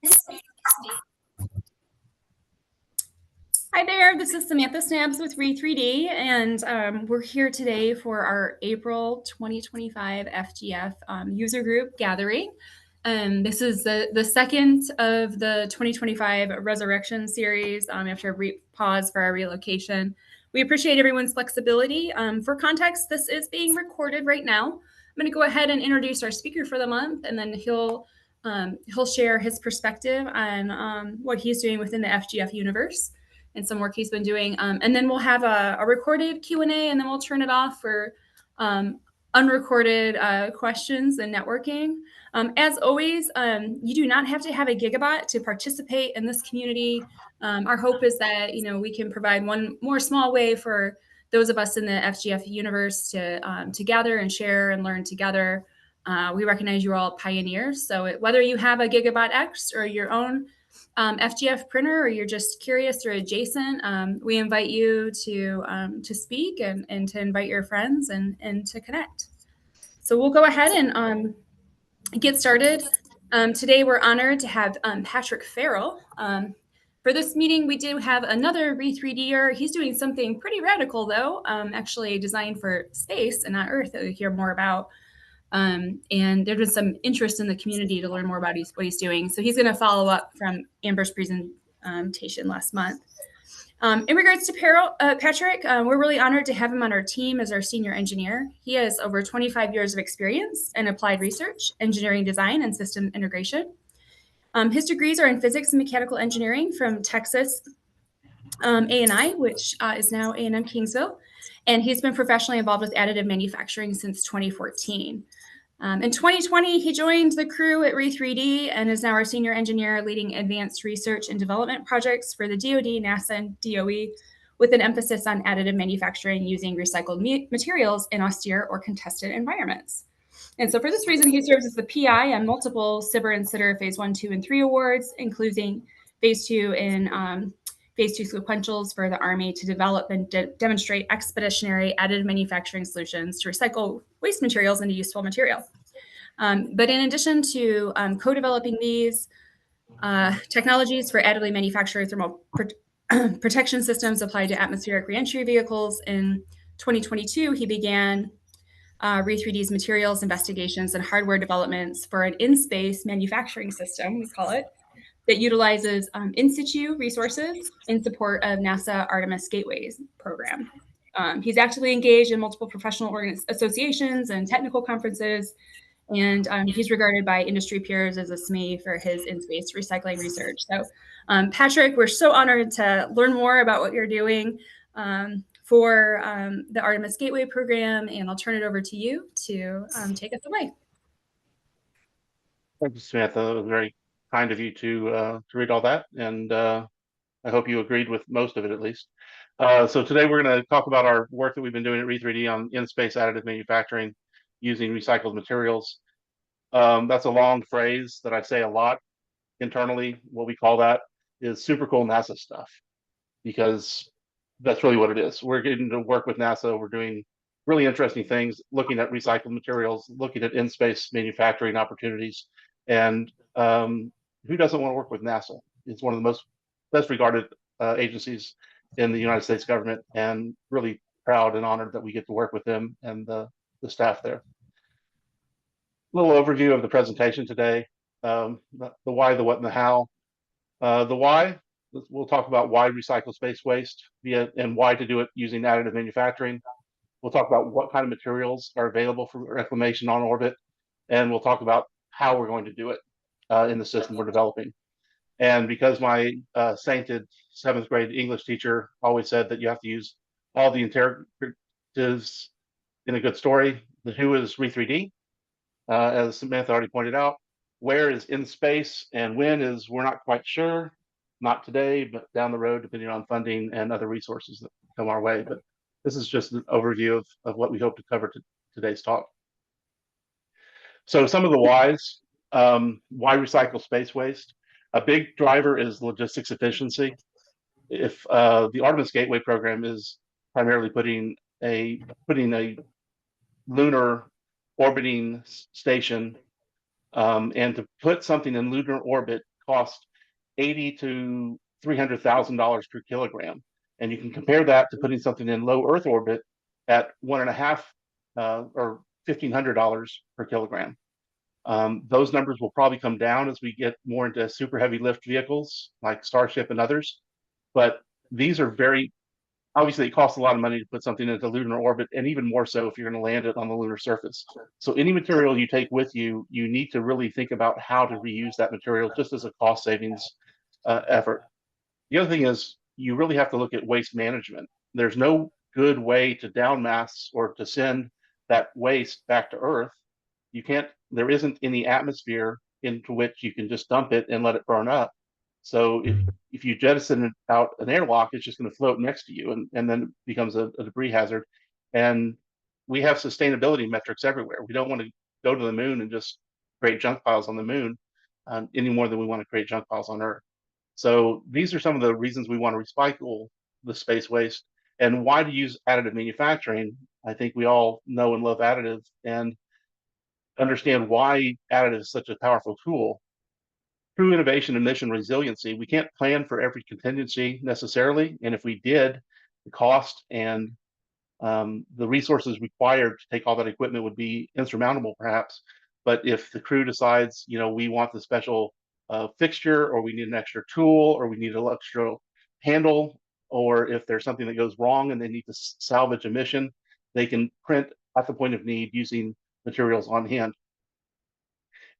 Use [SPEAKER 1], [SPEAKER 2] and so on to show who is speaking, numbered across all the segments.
[SPEAKER 1] Hi there, this is Samantha Snabs with Re3D, and we're here today for our April 2025 FGF User Group gathering. This is the second of the 2025 Resurrection series after a brief pause for our relocation. We appreciate everyone's flexibility. For context, this is being recorded right now. I'm going to go ahead and introduce our speaker for the month, and then he'll share his perspective on what he's doing within the FGF universe and some work he's been doing. And then we'll have a recorded Q&A, and then we'll turn it off for unrecorded questions and networking. As always, you do not have to have a Gigabot to participate in this community. Our hope is that we can provide one more small way for those of us in the FGF universe to gather and share and learn together. We recognize you're all pioneers, so whether you have a Gigabot X or your own FGF printer, or you're just curious or adjacent, we invite you to speak and to invite your friends and to connect. So we'll go ahead and get started. Today we're honored to have Patrick Ferrell. For this meeting, we do have another Re3D'er. He's doing something pretty radical, though, actually designed for space and not Earth that we'll hear more about. And there's been some interest in the community to learn more about what he's doing. So he's going to follow up from Amber's presentation last month. In regards to Patrick, we're really honored to have him on our team as our senior engineer. He has over 25 years of experience in applied research, engineering design, and system integration. His degrees are in physics and mechanical engineering from Texas A&I, which is now A&M Kingsville. And he's been professionally involved with additive manufacturing since 2014. In 2020, he joined the crew at Re3D and is now our senior engineer leading advanced research and development projects for the DoD, NASA, and DOE, with an emphasis on additive manufacturing using recycled materials in austere or contested environments. And so for this reason, he serves as the PI on multiple SBIR and SITR Phase 1, 2, and 3 awards, including Phase 2 and Phase 2 sequentials for the Army to develop and demonstrate expeditionary additive manufacturing solutions to recycle waste materials into useful material. But in addition to co-developing these technologies for additively manufactured thermal protection systems applied to atmospheric reentry vehicles, in 2022, he began Re3D's materials investigations and hardware developments for an in-space manufacturing system, we call it, that utilizes in situ resources in support of NASA Artemis Gateways program. He's actively engaged in multiple professional associations and technical conferences, and he's regarded by industry peers as a SME for his in-space recycling research. So, Patrick, we're so honored to learn more about what you're doing for the Artemis Gateway program, and I'll turn it over to you to take us away.
[SPEAKER 2] Thank you, Samantha. It was very kind of you to read all that, and I hope you agreed with most of it at least. So today we're going to talk about our work that we've been doing at Re3D on in-space additive manufacturing using recycled materials. That's a long phrase that I say a lot internally. What we call that is super cool NASA stuff, because that's really what it is. We're getting to work with NASA. We're doing really interesting things, looking at recycled materials, looking at in-space manufacturing opportunities. And who doesn't want to work with NASA? It's one of the best regarded agencies in the United States government, and really proud and honored that we get to work with them and the staff there. A little overview of the presentation today, the why, the what, and the how. The why, we'll talk about why recycle space waste and why to do it using additive manufacturing. We'll talk about what kind of materials are available for reclamation on orbit, and we'll talk about how we're going to do it in the system we're developing. And because my sainted 7th grade English teacher always said that you have to use all the interrogatives in a good story, the who is Re3D, as Samantha already pointed out. Where is in space, and when is we're not quite sure. Not today, but down the road, depending on funding and other resources that come our way. But this is just an overview of what we hope to cover today's talk. So some of the whys, why recycle space waste? A big driver is logistics efficiency. If the Artemis Gateway program is primarily putting a lunar orbiting station, and to put something in lunar orbit cost $80,000 to $300,000 per kilogram. And you can compare that to putting something in low Earth orbit at $1.5 or $1,500 per kilogram. Those numbers will probably come down as we get more into super heavy lift vehicles like Starship and others. But these are very, obviously, it costs a lot of money to put something into lunar orbit, and even more so if you're going to land it on the lunar surface. So any material you take with you, you need to really think about how to reuse that material just as a cost savings effort. The other thing is you really have to look at waste management. There's no good way to down mass or to send that waste back to Earth. You can't, there isn't any atmosphere into which you can just dump it and let it burn up. So if you jettison it out an airlock, it's just going to float next to you, and then it becomes a debris hazard. And we have sustainability metrics everywhere. We don't want to go to the moon and just create junk piles on the moon any more than we want to create junk piles on Earth. So these are some of the reasons we want to recycle the space waste. And why to use additive manufacturing. I think we all know and love additive and understand why additive is such a powerful tool. Through innovation and mission resiliency, we can't plan for every contingency necessarily. And if we did, the cost and the resources required to take all that equipment would be insurmountable, perhaps. But if the crew decides, you know, we want the special fixture, or we need an extra tool, or we need an extra handle, or if there's something that goes wrong and they need to salvage a mission, they can print at the point of need using materials on hand.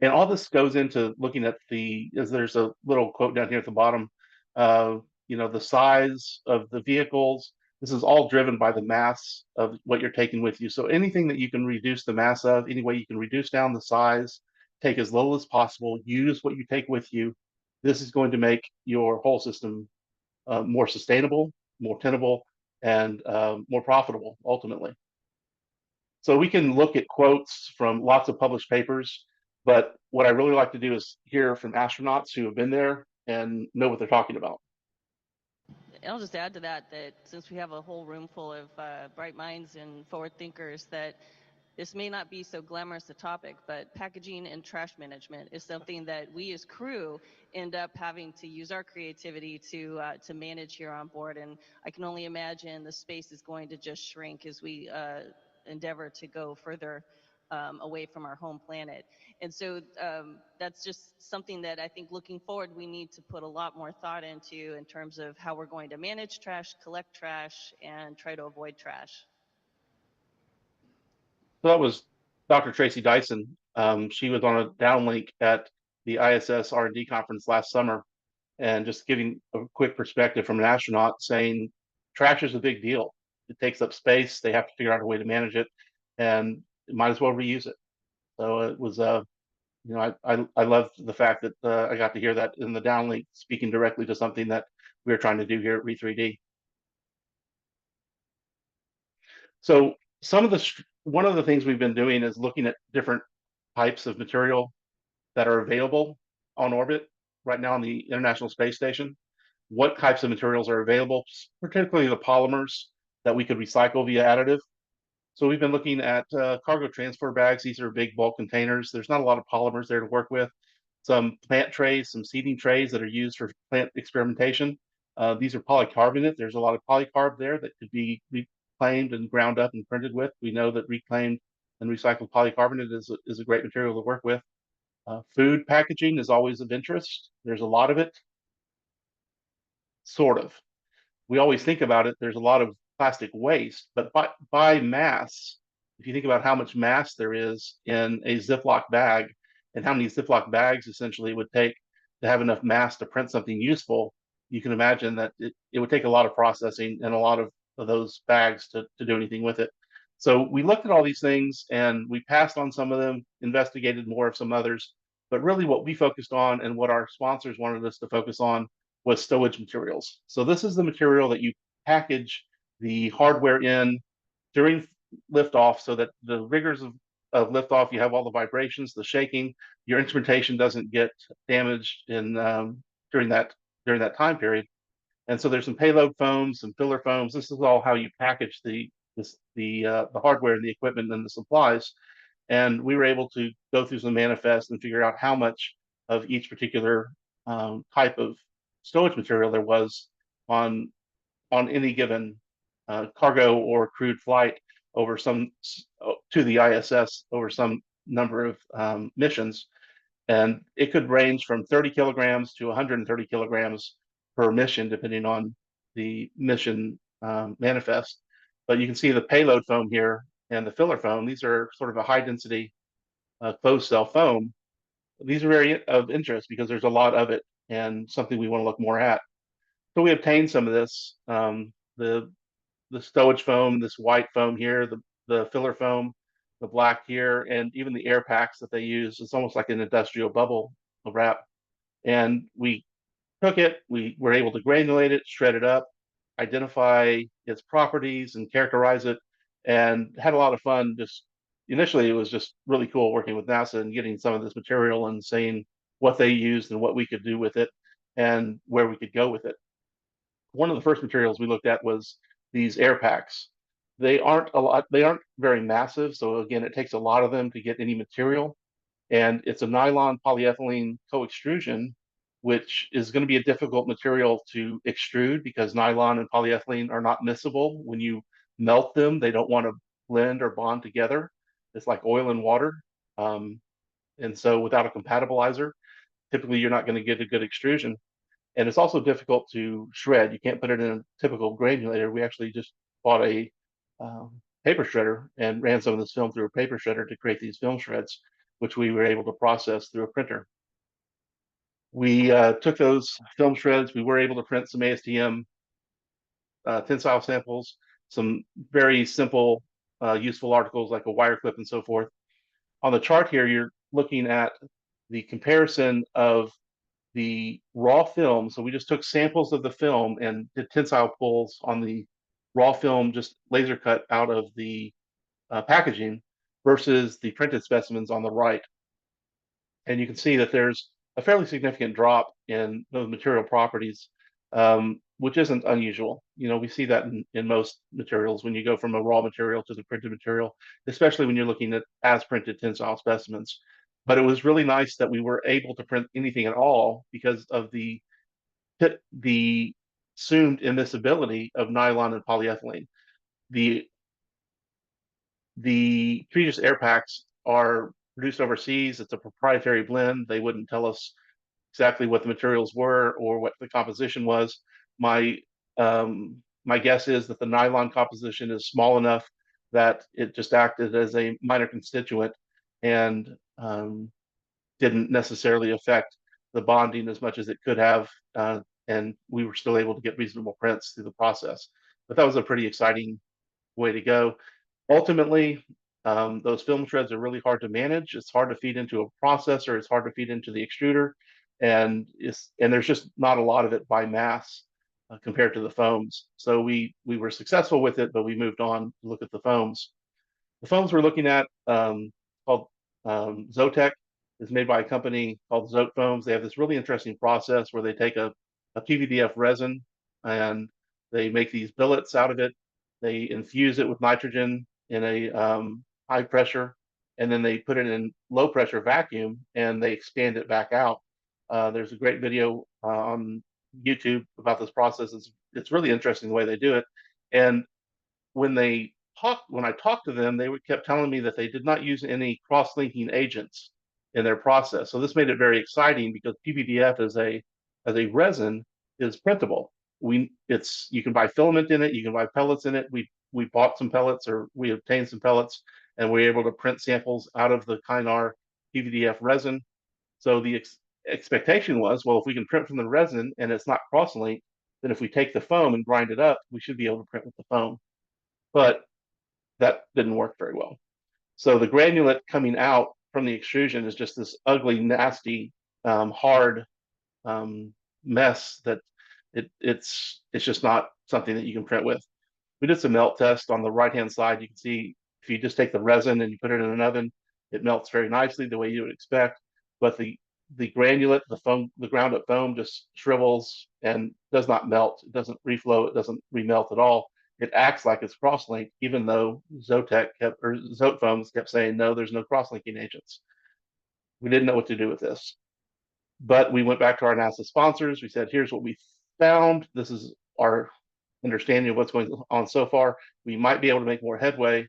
[SPEAKER 2] And all this goes into looking at as there's a little quote down here at the bottom, you know, the size of the vehicles. This is all driven by the mass of what you're taking with you. So anything that you can reduce the mass of, any way you can reduce down the size, take as little as possible, use what you take with you. This is going to make your whole system more sustainable, more tenable, and more profitable ultimately. So we can look at quotes from lots of published papers, but what I really like to do is hear from astronauts who have been there and know what they're talking about.
[SPEAKER 3] I'll just add to that, that since we have a whole room full of bright minds and forward thinkers, that this may not be so glamorous a topic, but packaging and trash management is something that we as crew end up having to use our creativity to manage here on board. And I can only imagine the space is going to just shrink as we endeavor to go further away from our home planet. And so that's just something that I think looking forward, we need to put a lot more thought into in terms of how we're going to manage trash, collect trash, and try to avoid trash.
[SPEAKER 2] So that was Dr. Tracy Dyson. She was on a downlink at the ISS R&D conference last summer, and just giving a quick perspective from an astronaut saying trash is a big deal. It takes up space. They have to figure out a way to manage it, and might as well reuse it. So it was, you know, I love the fact that I got to hear that in the downlink, speaking directly to something that we're trying to do here at Re3D. So one of the things we've been doing is looking at different types of material that are available on orbit right now on the International Space Station. What types of materials are available, particularly the polymers that we could recycle via additive. So we've been looking at cargo transfer bags. These are big bulk containers. There's not a lot of polymers there to work with. Some plant trays, some seeding trays that are used for plant experimentation. These are polycarbonate. There's a lot of polycarb there that could be reclaimed and ground up and printed with. We know that reclaimed and recycled polycarbonate is a great material to work with. Food packaging is always of interest. There's a lot of it, sort of. We always think about it, there's a lot of plastic waste, but by mass, if you think about how much mass there is in a Ziploc bag and how many Ziploc bags essentially it would take to have enough mass to print something useful, you can imagine that it would take a lot of processing and a lot of those bags to do anything with it. So we looked at all these things and we passed on some of them, investigated more of some others, but really what we focused on and what our sponsors wanted us to focus on was stowage materials. So this is the material that you package the hardware in during liftoff so that the rigors of liftoff, you have all the vibrations, the shaking, your instrumentation doesn't get damaged during that time period. And so there's some payload foams, some filler foams. This is all how you package the hardware and the equipment and the supplies. And we were able to go through some manifests and figure out how much of each particular type of stowage material there was on any given cargo or crewed flight over some to the ISS over some number of missions. And it could range from 30 kilograms to 130 kilograms per mission, depending on the mission manifest. But you can see the payload foam here and the filler foam. These are sort of a high density closed cell foam. These are very of interest because there's a lot of it and something we want to look more at. So we obtained some of this, the stowage foam, this white foam here, the filler foam, the black here, and even the air packs that they use. It's almost like an industrial bubble wrap. And we took it, we were able to granulate it, shred it up, identify its properties and characterize it, and had a lot of fun. Just initially, it was just really cool working with NASA and getting some of this material and seeing what they used and what we could do with it and where we could go with it. One of the first materials we looked at was these air packs. They aren't very massive. So again, it takes a lot of them to get any material. And it's a nylon polyethylene co-extrusion, which is going to be a difficult material to extrude because nylon and polyethylene are not miscible. When you melt them, they don't want to blend or bond together. It's like oil and water. And so without a compatibilizer, typically you're not going to get a good extrusion. And it's also difficult to shred. You can't put it in a typical granulator. We actually just bought a paper shredder and ran some of this film through a paper shredder to create these film shreds, which we were able to process through a printer. We took those film shreds. We were able to print some ASTM tensile samples, some very simple, useful articles like a wire clip and so forth. On the chart here, you're looking at the comparison of the raw film. So we just took samples of the film and did tensile pulls on the raw film, just laser cut out of the packaging versus the printed specimens on the right. And you can see that there's a fairly significant drop in those material properties, which isn't unusual. You know, we see that in most materials when you go from a raw material to the printed material, especially when you're looking at as printed tensile specimens. But it was really nice that we were able to print anything at all because of the assumed immiscibility of nylon and polyethylene. The previous air packs are produced overseas. It's a proprietary blend. They wouldn't tell us exactly what the materials were or what the composition was. My guess is that the nylon composition is small enough that it just acted as a minor constituent and didn't necessarily affect the bonding as much as it could have, and we were still able to get reasonable prints through the process. But that was a pretty exciting way to go. Ultimately, those film shreds are really hard to manage. It's hard to feed into a processor. It's hard to feed into the extruder, and there's just not a lot of it by mass compared to the foams. So we were successful with it, but we moved on to look at the foams. The foams we're looking at called Zotek is made by a company called Zotek Foams. They have this really interesting process where they take a PVDF resin and they make these billets out of it. They infuse it with nitrogen in a high pressure, and then they put it in low pressure vacuum and they expand it back out. There's a great video on YouTube about this process. It's really interesting the way they do it. And when I talked to them, they kept telling me that they did not use any cross-linking agents in their process. So this made it very exciting because PVDF as a resin is printable. You can buy filament in it, you can buy pellets in it. We bought some pellets, or we obtained some pellets, and we were able to print samples out of the Kynar PVDF resin. So the expectation was, well, if we can print from the resin and it's not cross-linked, then if we take the foam and grind it up, we should be able to print with the foam. But that didn't work very well. So the granulate coming out from the extrusion is just this ugly, nasty, hard mess that it's just not something that you can print with. We did some melt tests on the right-hand side. You can see if you just take the resin and you put it in an oven, it melts very nicely the way you would expect. But the granulate, the foam, the ground up foam just shrivels and does not melt. It doesn't reflow. It doesn't remelt at all. It acts like it's cross-linked, even though Zotek Foams kept saying, no, there's no cross-linking agents. We didn't know what to do with this. But we went back to our NASA sponsors. We said, here's what we found. This is our understanding of what's going on so far. We might be able to make more headway.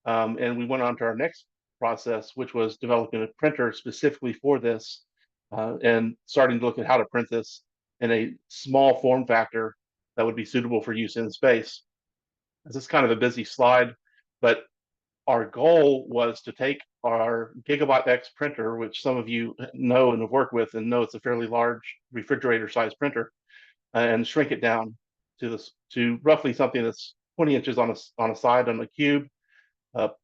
[SPEAKER 2] And we went on to our next process, which was developing a printer specifically for this, and starting to look at how to print this in a small form factor that would be suitable for use in space. This is kind of a busy slide, but our goal was to take our Gigabot X printer, which some of you know and have worked with and know it's a fairly large refrigerator-sized printer, and shrink it down to roughly something that's 20 inches on a side on a cube.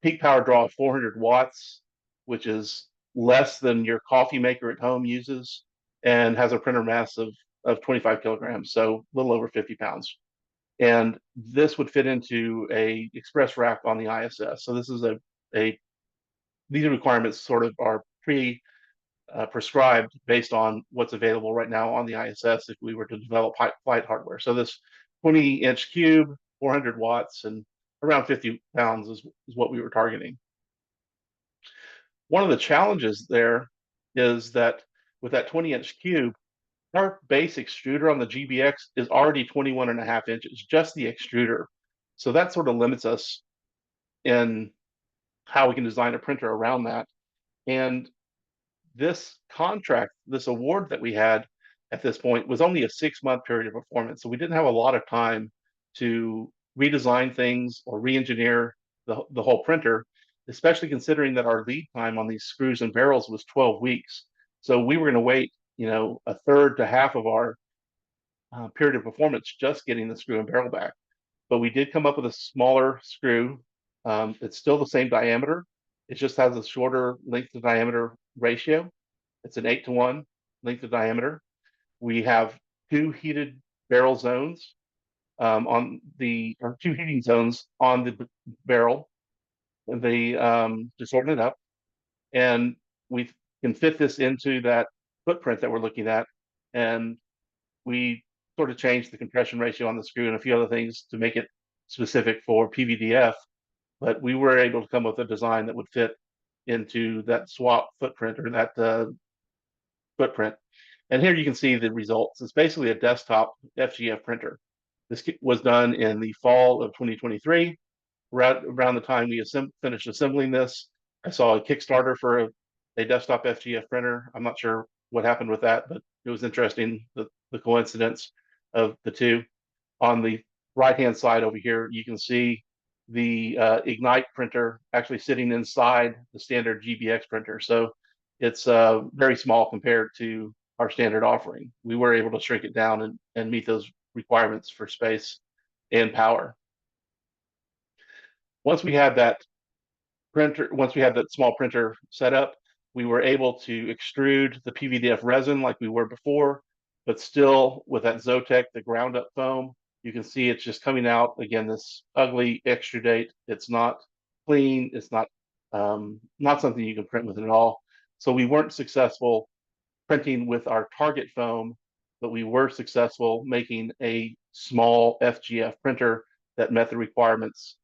[SPEAKER 2] Peak power draw of 400 watts, which is less than your coffee maker at home uses, and has a printer mass of 25 kilograms, so a little over 50 pounds. And this would fit into a express rack on the ISS. So this is these requirements sort of are prescribed based on what's available right now on the ISS if we were to develop flight hardware. So this 20-inch cube, 400 watts, and around 50 pounds is what we were targeting. One of the challenges there is that with that 20-inch cube, our base extruder on the GBX is already 21.5 inches, just the extruder. So that sort of limits us in how we can design a printer around that. And this contract, this award that we had at this point was only a 6-month period of performance. So we didn't have a lot of time to redesign things or re-engineer the whole printer, especially considering that our lead time on these screws and barrels was 12 weeks. So we were going to wait, a third to half of our period of performance just getting the screw and barrel back. But we did come up with a smaller screw. It's still the same diameter. It just has a shorter length to diameter ratio. It's an 8-to-1 length to diameter. We have 2 heated barrel zones or 2 heating zones on the barrel. They to shorten it up, and we can fit this into that footprint that we're looking at, and we sort of changed the compression ratio on the screw and a few other things to make it specific for PVDF, but we were able to come up with a design that would fit into that swap footprint or that footprint. And here you can see the results. It's basically a desktop FGF printer. This was done in the fall of 2023. Around the time we finished assembling this, I saw a Kickstarter for a desktop FGF printer. I'm not sure what happened with that, but it was interesting, the coincidence of the two. On the right-hand side over here, you can see the Ignite printer actually sitting inside the standard GBX printer. So it's very small compared to our standard offering. We were able to shrink it down and meet those requirements for space and power. Once we had that small printer set up, we were able to extrude the PVDF resin like we were before, but still with that Zotek, the ground up foam. You can see it's just coming out, again, this ugly extrudate. It's not clean. It's not something you can print with at all. So we weren't successful printing with our target foam, but we were successful making a small FGF printer that met the requirements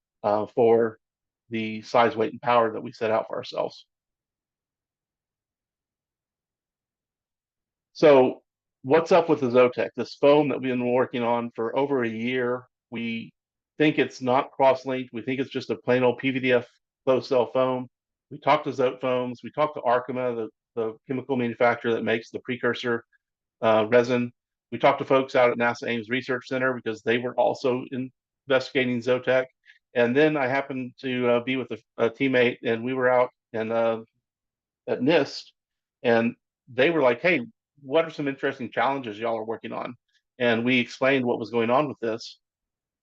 [SPEAKER 2] for the size, weight, and power that we set out for ourselves. So what's up with the Zotek? This foam that we've been working on for over a year, we think it's not cross-linked. We think it's just a plain old PVDF closed cell foam. We talked to Zote Foams. We talked to Arkema, the chemical manufacturer that makes the precursor resin. We talked to folks out at NASA Ames Research Center because they were also investigating Zotek. And then I happened to be with a teammate, and we were out at NIST, and they were like, hey, what are some interesting challenges y'all are working on? And we explained what was going on with this.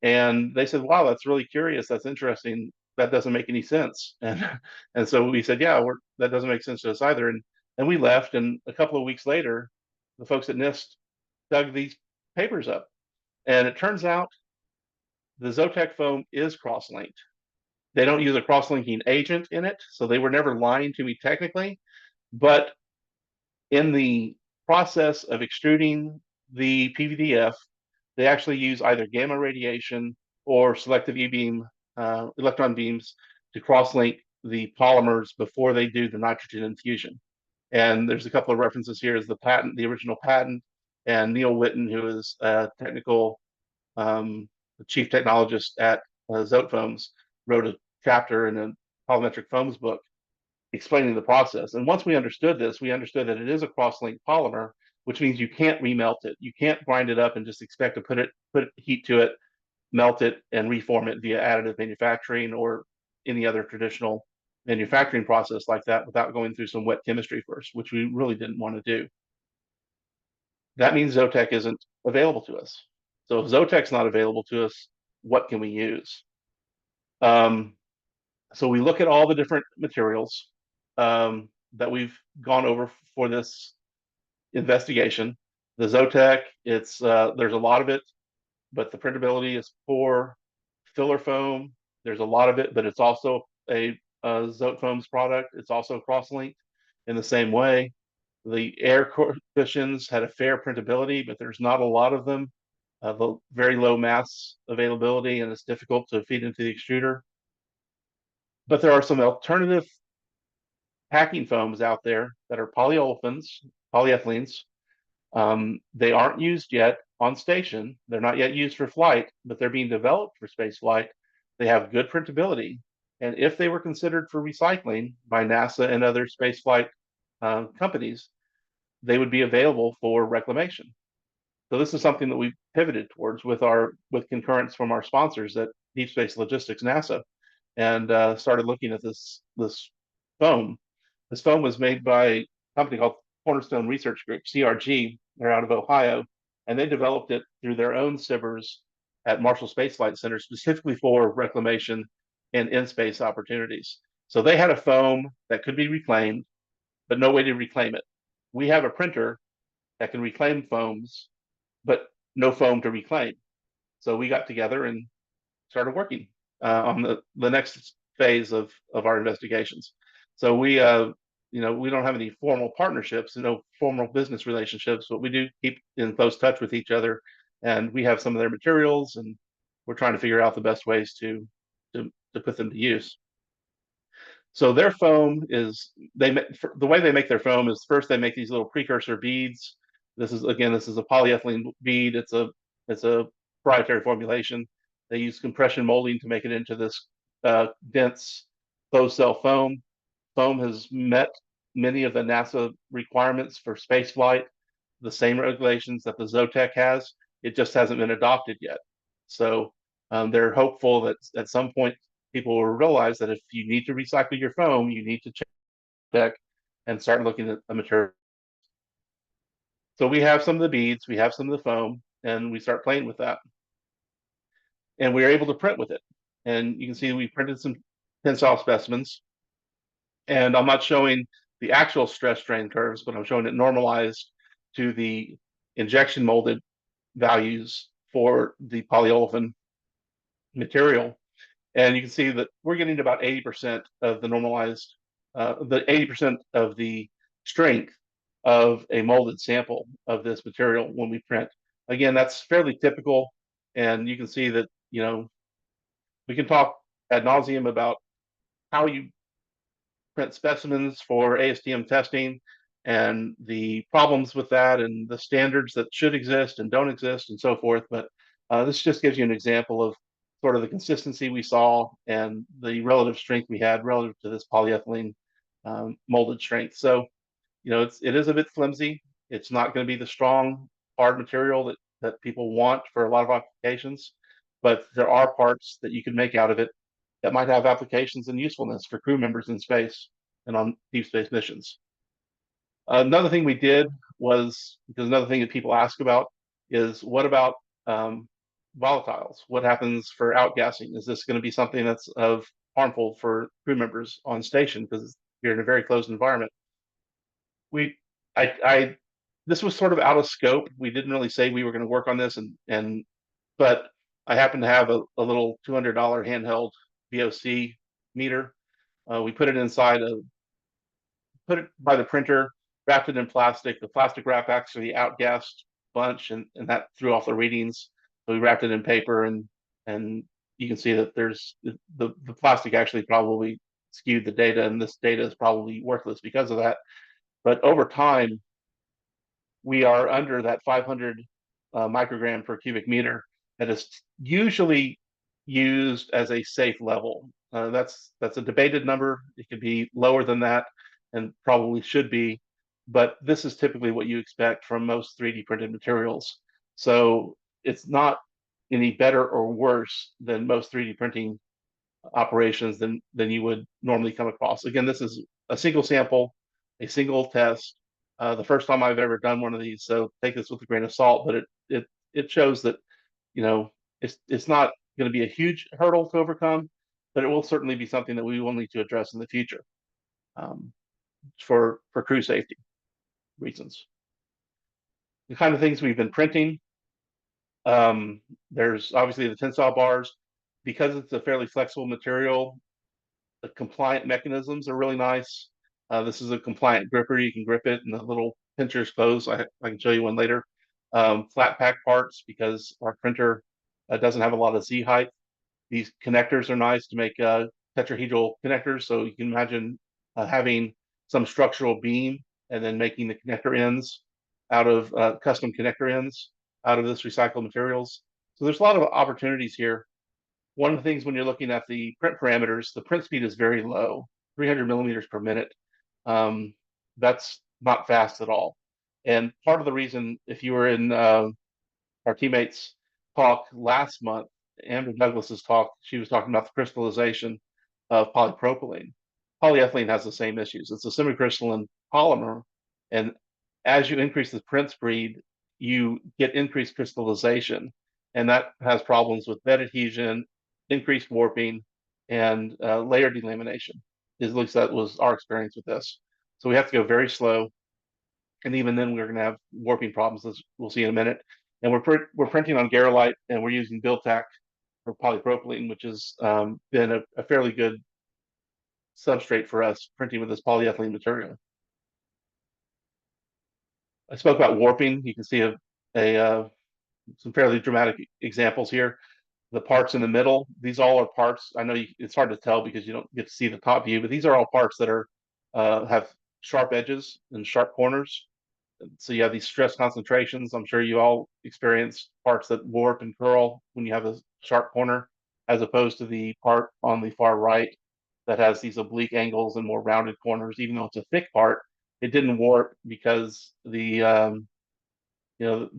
[SPEAKER 2] And they said, wow, that's really curious. That's interesting. That doesn't make any sense. And so we said, yeah, that doesn't make sense to us either. And we left, and a couple of weeks later, the folks at NIST dug these papers up. And it turns out the Zotek foam is cross-linked. They don't use a cross-linking agent in it, so they were never lying to me technically. But in the process of extruding the PVDF, they actually use either gamma radiation or selective E-beam electron beams to cross-link the polymers before they do the nitrogen infusion. And there's a couple of references here as the patent, the original patent, and Neil Witten, who is a technical chief technologist at Zotefoams, wrote a chapter in a polymetric foams book explaining the process. And once we understood this, we understood that it is a cross-linked polymer, which means you can't remelt it. You can't grind it up and just expect to put heat to it, melt it, and reform it via additive manufacturing or any other traditional manufacturing process like that without going through some wet chemistry first, which we really didn't want to do. That means Zotek isn't available to us. So if Zotek's not available to us, what can we use? So we look at all the different materials that we've gone over for this investigation. The Zotek, there's a lot of it, but the printability is poor. Filler foam, there's a lot of it, but it's also a Zotefoams product. It's also cross-linked in the same way. The air cushions had a fair printability, but there's not a lot of them. The very low mass availability, and it's difficult to feed into the extruder. But there are some alternative packing foams out there that are polyethylenes. They aren't used yet on station. They're not yet used for flight, but they're being developed for space flight. They have good printability. And if they were considered for recycling by NASA and other space flight companies, they would be available for reclamation. So this is something that we've pivoted towards with concurrence from our sponsors at Deep Space Logistics, NASA, and started looking at this foam. This foam was made by a company called Cornerstone Research Group, CRG. They're out of Ohio, and they developed it through their own sievers at Marshall Space Flight Center, specifically for reclamation and in-space opportunities. So they had a foam that could be reclaimed, but no way to reclaim it. We have a printer that can reclaim foams, but no foam to reclaim. So we got together and started working on the next phase of our investigations. So we don't have any formal partnerships, no formal business relationships, but we do keep in close touch with each other, and we have some of their materials, and we're trying to figure out the best ways to put them to use. So their foam is the way they make their foam is first they make these little precursor beads. This is a polyethylene bead. It's a proprietary formulation. They use compression molding to make it into this dense closed cell foam. Foam has met many of the NASA requirements for space flight, the same regulations that the Zotek has. It just hasn't been adopted yet. So they're hopeful that at some point people will realize that if you need to recycle your foam, you need to check and start looking at the material. So we have some of the beads, we have some of the foam, and we start playing with that. And we are able to print with it. And you can see we printed some tensile specimens. And I'm not showing the actual stress strain curves, but I'm showing it normalized to the injection molded values for the polyolefin material. And you can see that we're getting about 80% of the normalized, the 80% of the strength of a molded sample of this material when we print. Again, that's fairly typical. And you can see that, we can talk ad nauseum about how you print specimens for ASTM testing and the problems with that and the standards that should exist and don't exist and so forth. But this just gives you an example of sort of the consistency we saw and the relative strength we had relative to this polyethylene molded strength. So, it is a bit flimsy. It's not going to be the strong, hard material that people want for a lot of applications, but there are parts that you can make out of it that might have applications and usefulness for crew members in space and on deep space missions. Another thing we did was, because another thing that people ask about is, what about volatiles? What happens for outgassing? Is this going to be something that's harmful for crew members on station because you're in a very closed environment? This was sort of out of scope. We didn't really say we were going to work on this, but I happen to have a little $200 handheld VOC meter. We put it by the printer, wrapped it in plastic. The plastic wrap actually outgassed bunch, and that threw off the readings. So we wrapped it in paper, and you can see that there's the plastic actually probably skewed the data, and this data is probably worthless because of that. But over time, we are under that 500 microgram per cubic meter that is usually used as a safe level. That's a debated number. It could be lower than that, and probably should be, but this is typically what you expect from most 3D printed materials. So it's not any better or worse than most 3D printing operations than you would normally come across. Again, this is a single sample, a single test. The first time I've ever done one of these, so take this with a grain of salt. But it shows that, you know, it's not going to be a huge hurdle to overcome, but it will certainly be something that we will need to address in the future, for crew safety reasons. The kind of things we've been printing. There's obviously the tensile bars. Because it's a fairly flexible material, the compliant mechanisms are really nice. This is a compliant gripper. You can grip it and the little pinchers close. I can show you one later. Flat pack parts, because our printer doesn't have a lot of Z height. These connectors are nice to make tetrahedral connectors. So you can imagine having some structural beam and then making the connector ends out of custom connector ends out of this recycled materials. So there's a lot of opportunities here. One of the things when you're looking at the print parameters, the print speed is very low, 300 millimeters per minute. That's not fast at all. And part of the reason, if you were in our teammates' talk last month, Andrew Douglas's talk, she was talking about the crystallization of polypropylene. Polyethylene has the same issues. It's a semicrystalline polymer, and as you increase the print speed, you get increased crystallization, and that has problems with bed adhesion, increased warping, and layer delamination. At least that was our experience with this. So we have to go very slow, and even then we're going to have warping problems, as we'll see in a minute. And we're printing on Granulate, and we're using Build-Tac for polypropylene, which has been a fairly good substrate for us printing with this polyethylene material. I spoke about warping. You can see some fairly dramatic examples here. The parts in the middle, these all are parts. I know it's hard to tell because you don't get to see the top view, but these are all parts that are have sharp edges and sharp corners. So you have these stress concentrations. I'm sure you all experience parts that warp and curl when you have a sharp corner, as opposed to the part on the far right that has these oblique angles and more rounded corners. Even though it's a thick part, it didn't warp because the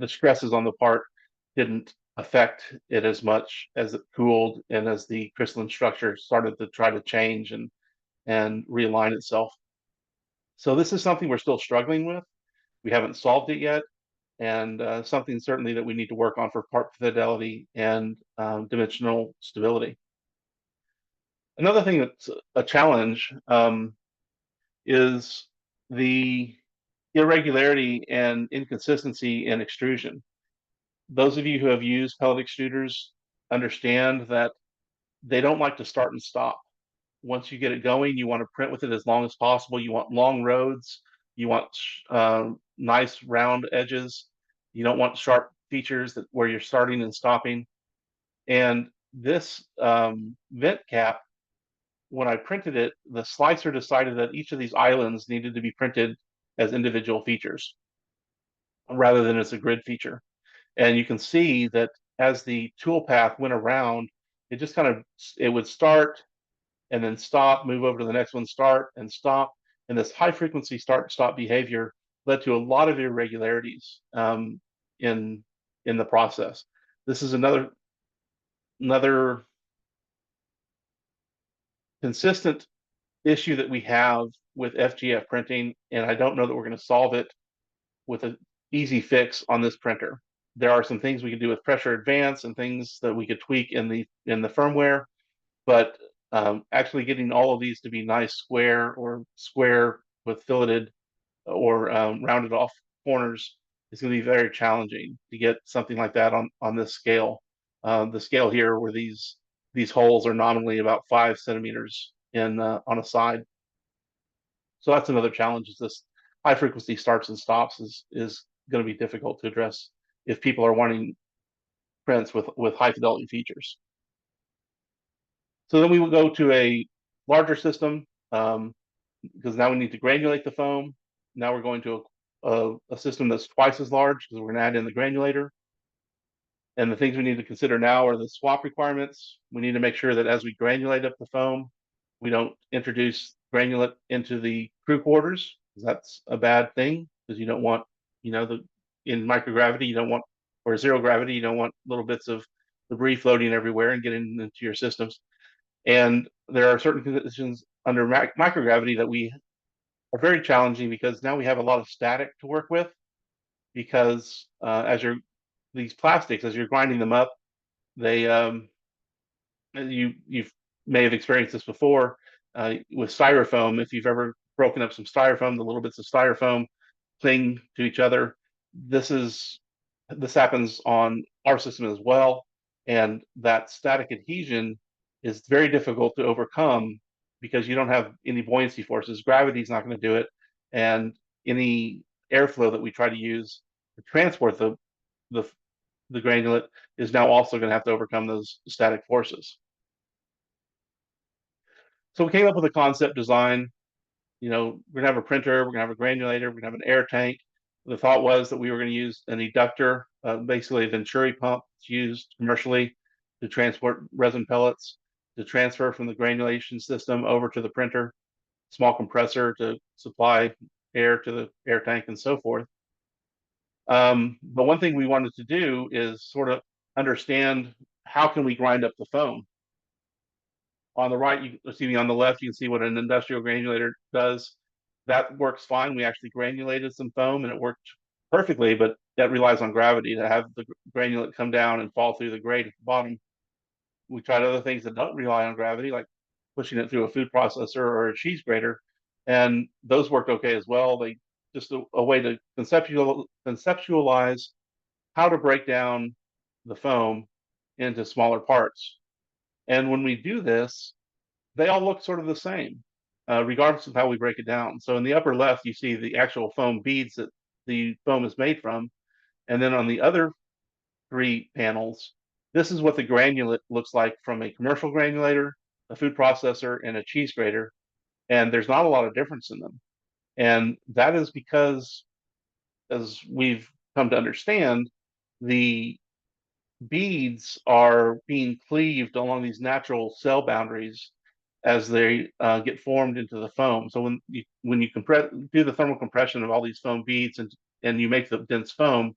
[SPEAKER 2] stresses on the part didn't affect it as much as it cooled and as the crystalline structure started to try to change and realign itself. So this is something we're still struggling with. We haven't solved it yet, and something certainly that we need to work on for part fidelity and dimensional stability. Another thing that's a challenge is the irregularity and inconsistency in extrusion. Those of you who have used pellet extruders understand that they don't like to start and stop. Once you get it going, you want to print with it as long as possible. You want long roads. You want nice round edges. You don't want sharp features where you're starting and stopping. And this vent cap, when I printed it, the slicer decided that each of these islands needed to be printed as individual features rather than as a grid feature. And you can see that as the tool path went around, it just it would start and then stop, move over to the next one, start and stop. And this high frequency start stop behavior led to a lot of irregularities in the process. This is another consistent issue that we have with FGF printing, and I don't know that we're going to solve it with an easy fix on this printer. There are some things we could do with pressure advance and things that we could tweak in the firmware, but actually getting all of these to be nice square with filleted or rounded off corners is going to be very challenging to get something like that on this scale. The scale here, where these holes are nominally about 5 centimeters in on a side. So that's another challenge. Is this high frequency starts and stops is going to be difficult to address if people are wanting prints with high fidelity features. So then we will go to a larger system because now we need to granulate the foam. Now we're going to a system that's twice as large because we're going to add in the granulator. And the things we need to consider now are the swap requirements. We need to make sure that as we granulate up the foam, we don't introduce granulate into the crew quarters, because that's a bad thing, because you don't want, in microgravity, you don't want, or zero gravity, you don't want little bits of debris floating everywhere and getting into your systems. And there are certain conditions under microgravity that we are very challenging, because now we have a lot of static to work with, because these plastics, as you're grinding them up, they you may have experienced this before with styrofoam. If you've ever broken up some styrofoam, the little bits of styrofoam cling to each other. This happens on our system as well, and that static adhesion is very difficult to overcome because you don't have any buoyancy forces. Gravity's not going to do it, and any airflow that we try to use to transport the granulate is now also going to have to overcome those static forces. So we came up with a concept design. We're going to have a printer, we're going to have a granulator, we're going to have an air tank. The thought was that we were going to use an eductor, basically a Venturi pump that's used commercially to transport resin pellets, to transfer from the granulation system over to the printer, small compressor to supply air to the air tank, and so forth. But one thing we wanted to do is sort of understand, how can we grind up the foam? On the right, on the left, you can see what an industrial granulator does. That works fine. We actually granulated some foam and it worked perfectly, but that relies on gravity to have the granulate come down and fall through the grate at the bottom. We tried other things that don't rely on gravity, like pushing it through a food processor or a cheese grater, and those worked okay as well. They just a way to conceptualize how to break down the foam into smaller parts. And when we do this, they all look sort of the same, regardless of how we break it down. So in the upper left, you see the actual foam beads that the foam is made from. And then on the other three panels, this is what the granulate looks like from a commercial granulator, a food processor, and a cheese grater. And there's not a lot of difference in them. And that is because, as we've come to understand, the beads are being cleaved along these natural cell boundaries as they get formed into the foam. So when you do the thermal compression of all these foam beads and you make the dense foam,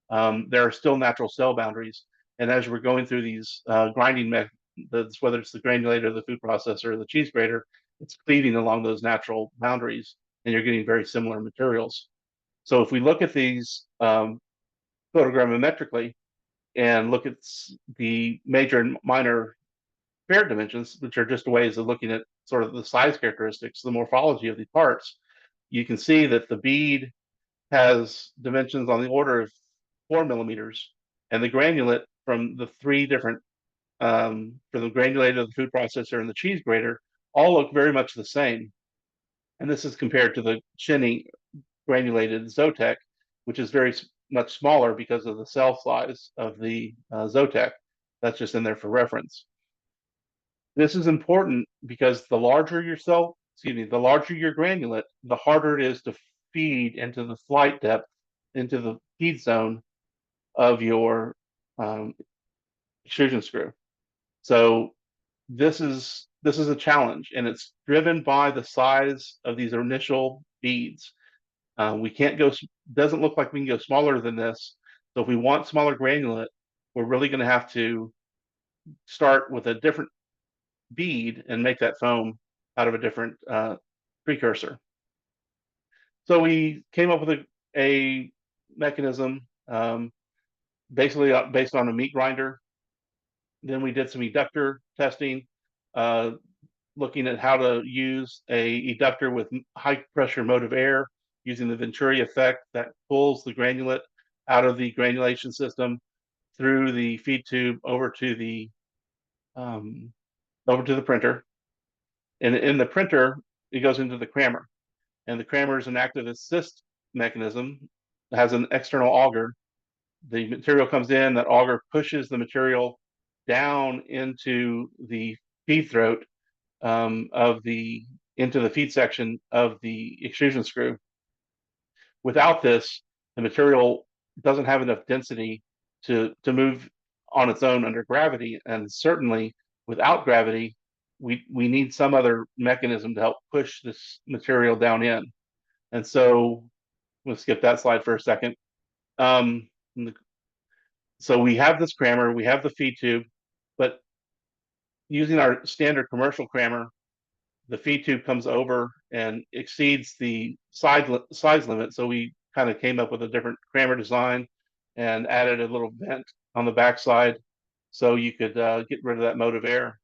[SPEAKER 2] there are still natural cell boundaries. And as we're going through these grinding methods, whether it's the granulator, the food processor, or the cheese grater, it's cleaving along those natural boundaries, and you're getting very similar materials. So if we look at these photogrammetrically and look at the major and minor fair dimensions, which are just ways of looking at sort of the size characteristics, the morphology of the parts, you can see that the bead has dimensions on the order of 4 millimeters, and the granulate from the three different, for the granulator, the food processor, and the cheese grater, all look very much the same. And this is compared to the Shinny granulated Zotek, which is very much smaller because of the cell size of the Zotek. That's just in there for reference. This is important because the larger your granulate, the harder it is to feed into the flight depth, into the feed zone of your extrusion screw. So this is a challenge, and it's driven by the size of these initial beads. We can't go, doesn't look like we can go smaller than this. So if we want smaller granulate, we're really going to have to start with a different bead and make that foam out of a different precursor. So we came up with a mechanism basically based on a meat grinder. Then we did some eductor testing, looking at how to use a eductor with high pressure motive air using the Venturi effect that pulls the granulate out of the granulation system through the feed tube over to the printer. And in the printer, it goes into the crammer. And the crammer is an active assist mechanism. It has an external auger. The material comes in, that auger pushes the material down into the feed throat into the feed section of the extrusion screw. without this, the material doesn't have enough density to move on its own under gravity, and certainly without gravity, we need some other mechanism to help push this material down in. And so we'll skip that slide for a second. So we have this crammer, we have the feed tube, but using our standard commercial crammer, the feed tube comes over and exceeds the size limit. So we kind of came up with a different crammer design and added a little vent on the backside so you could get rid of that mode of air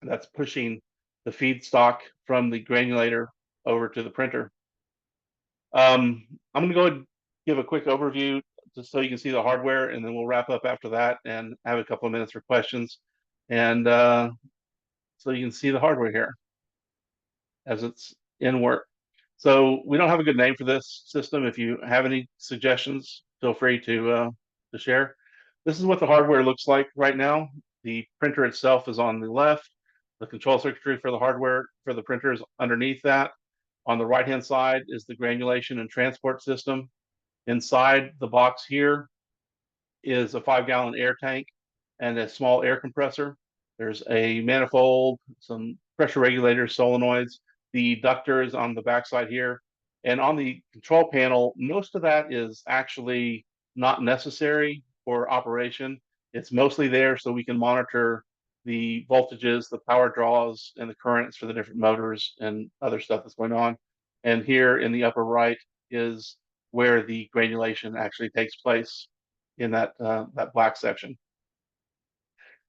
[SPEAKER 2] that's pushing the feedstock from the granulator over to the printer. I'm going to go ahead and give a quick overview just so you can see the hardware, and then we'll wrap up after that and have a couple of minutes for questions. And so you can see the hardware here as it's in work. So we don't have a good name for this system. If you have any suggestions, feel free to share. This is what the hardware looks like right now. The printer itself is on the left. The control circuitry for the hardware for the printer is underneath that. On the right-hand side is the granulation and transport system. Inside the box here is a 5-gallon air tank and a small air compressor. There's a manifold, some pressure regulators, solenoids. The ductor is on the backside here. And on the control panel, most of that is actually not necessary for operation. It's mostly there so we can monitor the voltages, the power draws, and the currents for the different motors and other stuff that's going on. And here in the upper right is where the granulation actually takes place in that black section.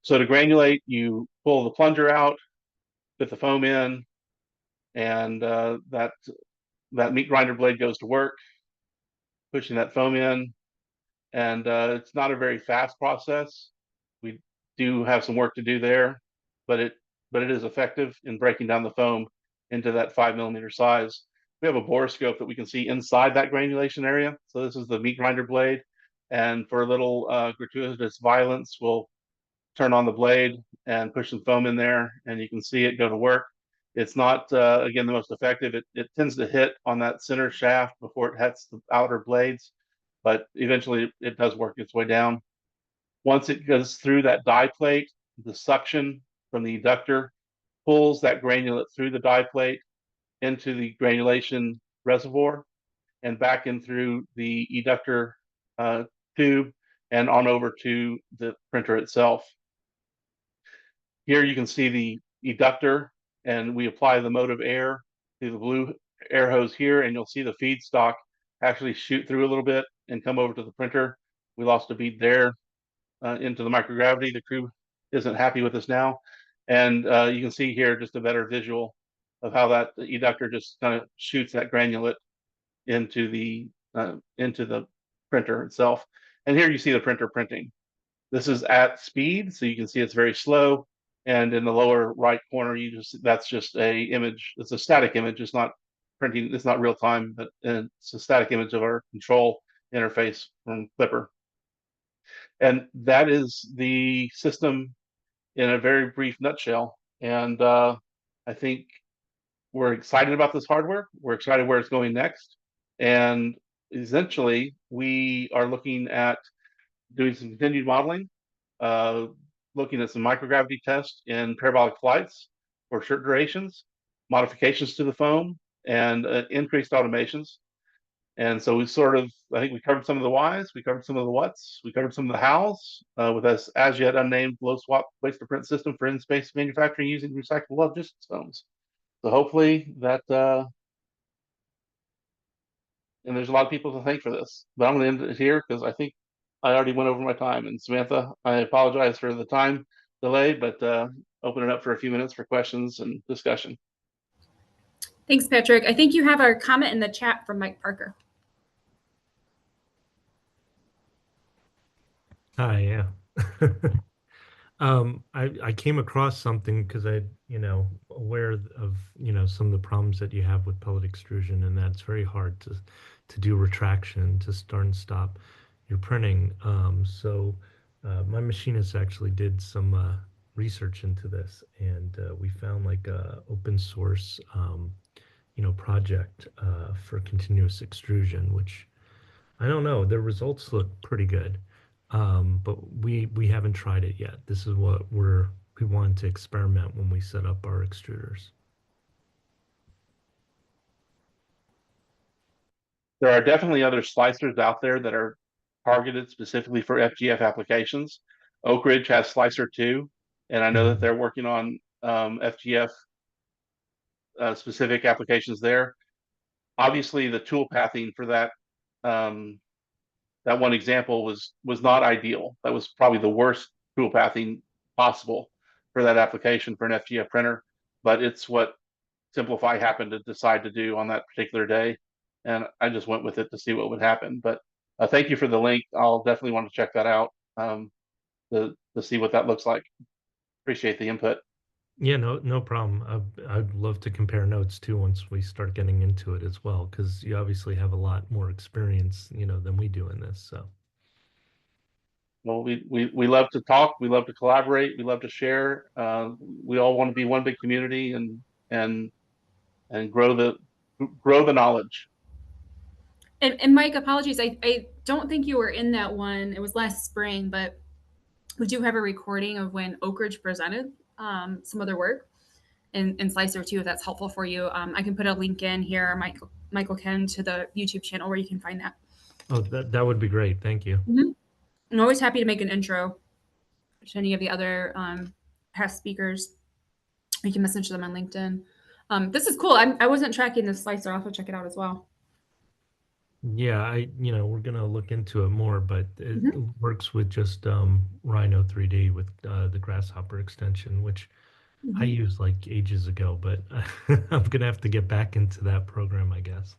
[SPEAKER 2] So to granulate, you pull the plunger out, put the foam in, and that meat grinder blade goes to work, pushing that foam in. And it's not a very fast process. We do have some work to do there, but it is effective in breaking down the foam into that 5mm size. We have a borescope that we can see inside that granulation area. So this is the meat grinder blade. And for a little gratuitous violence, we'll turn on the blade and push some foam in there, and you can see it go to work. It's not, again, the most effective. It tends to hit on that center shaft before it hits the outer blades, but eventually it does work its way down. Once it goes through that die plate, the suction from the eductor pulls that granulate through the die plate into the granulation reservoir and back in through the eductor tube and on over to the printer itself. Here you can see the eductor, and we apply the mode of air to the blue air hose here, and you'll see the feedstock actually shoot through a little bit and come over to the printer. We lost a bead there into the microgravity. The crew isn't happy with this now. And you can see here just a better visual of how that eductor just kind of shoots that granulate into the printer itself. And here you see the printer printing. This is at speed, so you can see it's very slow. And in the lower right corner, that's just a image. It's a static image. It's not printing. It's not real time, but it's a static image of our control interface from Clipper. And that is the system in a very brief nutshell. And I think we're excited about this hardware. We're excited where it's going next. And essentially, we are looking at doing some continued modeling, looking at some microgravity tests in parabolic flights for short durations, modifications to the foam, and increased automations. And so we I think we covered some of the whys, we covered some of the whats, we covered some of the hows with this as yet unnamed low swap waste to print system for in-space manufacturing using recyclable logistics foams. So hopefully that, and there's a lot of people to thank for this, but I'm going to end it here because I think I already went over my time. And Samantha, I apologize for the time delay, but open it up for a few minutes for questions and discussion.
[SPEAKER 1] Thanks, Patrick. I think you have a comment in the chat from Mike Parker.
[SPEAKER 4] Hi, yeah. I came across something because aware of, some of the problems that you have with pellet extrusion, and that it's very hard to do retraction, to start and stop your printing. So my machinist actually did some research into this, and we found like a open source project for continuous extrusion, which I don't know. Their results look pretty good, but we haven't tried it yet. This is what we wanted to experiment when we set up our extruders.
[SPEAKER 2] There are definitely other slicers out there that are targeted specifically for FGF applications. Oak Ridge has Slicer 2, and I know that they're working on FGF specific applications there. Obviously, the tool pathing for that that one example was not ideal. That was probably the worst tool pathing possible for that application for an FGF printer, but it's what Simplify happened to decide to do on that particular day, and I just went with it to see what would happen. But thank you for the link. I'll definitely want to check that out to see what that looks like. Appreciate the input.
[SPEAKER 4] Yeah, no problem. I'd love to compare notes too once we start getting into it as well, because you obviously have a lot more experience, than we do in this. So.
[SPEAKER 2] Well, we love to talk. We love to collaborate. We love to share. We all want to be one big community and grow the knowledge.
[SPEAKER 1] And Mike, apologies. I don't think you were in that one. It was last spring, but we do have a recording of when Oak Ridge presented some of their work in Slicer 2, if that's helpful for you. I can put a link in here, Michael can, to the YouTube channel where you can find that.
[SPEAKER 4] Oh, that would be great. Thank you.
[SPEAKER 1] Mm-hmm. I'm always happy to make an intro to any of the other past speakers. You can message them on LinkedIn. This is cool. I wasn't tracking this Slicer. I'll have to check it out as well.
[SPEAKER 4] Yeah, we're gonna look into it more, but it works with just Rhino 3D with the Grasshopper extension, which I used like ages ago, but I'm gonna have to get back into that program, I guess.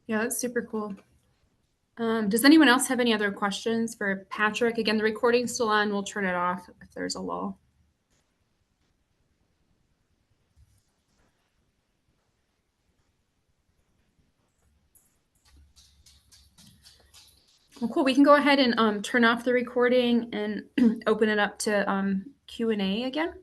[SPEAKER 1] Yeah, that's super cool. Does anyone else have any other questions for Patrick? Again, the recording's still on. We'll turn it off if there's a lull. Well, cool. We can go ahead and turn off the recording and open it up to Q&A again.